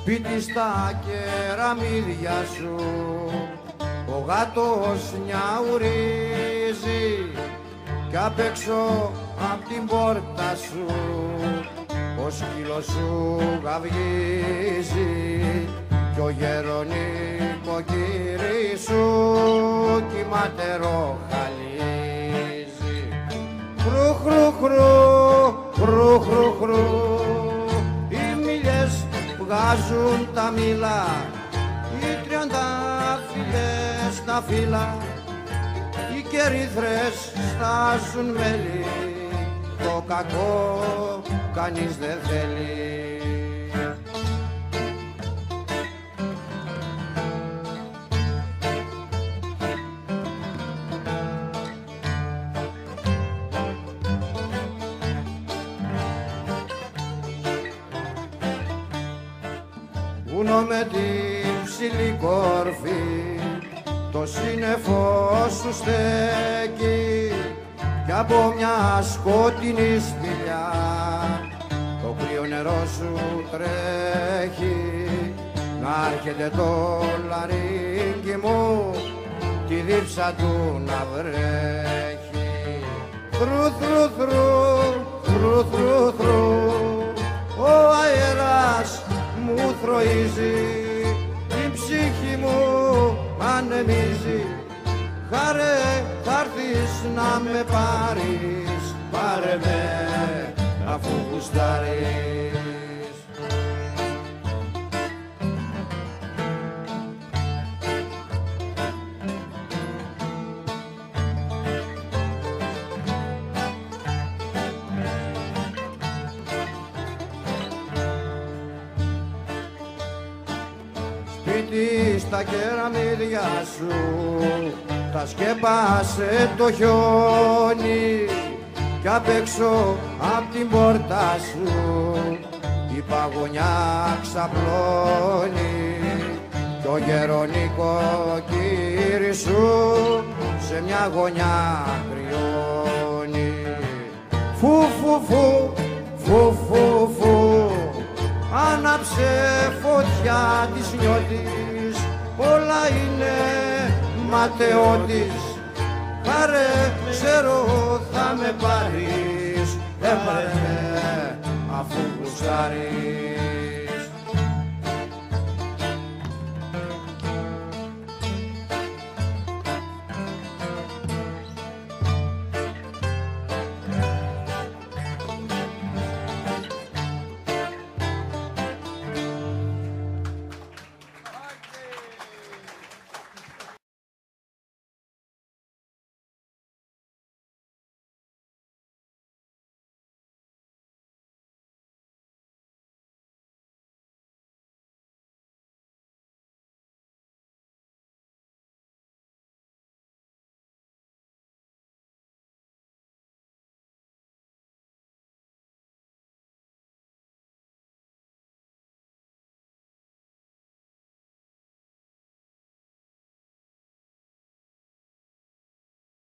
Σπίτι στα κεραμίδια σου ο γάτος νιαουρίζει κι απ' έξω απ' την πόρτα σου ο σκύλος σου γαυγίζει κι ο γερονικοκύρης σου κοιμάται ροχαλίζει. Χρου χρου χρου, χρου χρου χρου, οι μήλες βγάζουν τα μήλα, οι τριαντάφυλλες τα φύλλα, οι κερίθρες στάζουν μέλι, το κακό κανείς δεν θέλει. Βουνό με τη ψηλή κορφή το σύννεφο σου στέκει κι από μια σκοτεινή σπηλιά το κρύο νερό σου τρέχει να έρχεται το λαρύγγι μου τη δίψα του να βρέχει. Θρου θρου θρου, θρου θρου θρου, ο αέρας μου θροίζει, η ψυχή μου ανεμίζει. Χάρε θ'άρθεις να με πάρεις, πάρε με αφού γουστάρεις. Σπίτι στα κεραμίδια σου τα σκέπασε το χιόνι κι απ' έξω απ' την πόρτα σου η παγωνιά ξαπλώνει κι ο γερονικοκύρης σου σε μια γωνιά κρυώνει. Φου φου φου, φου φου φου, άναψε φωτιά της νιώτης, όλα είναι ματαιώτης. Πάρε, ξέρω θα με πάρεις, δεν πάρε αφού γουστάρεις.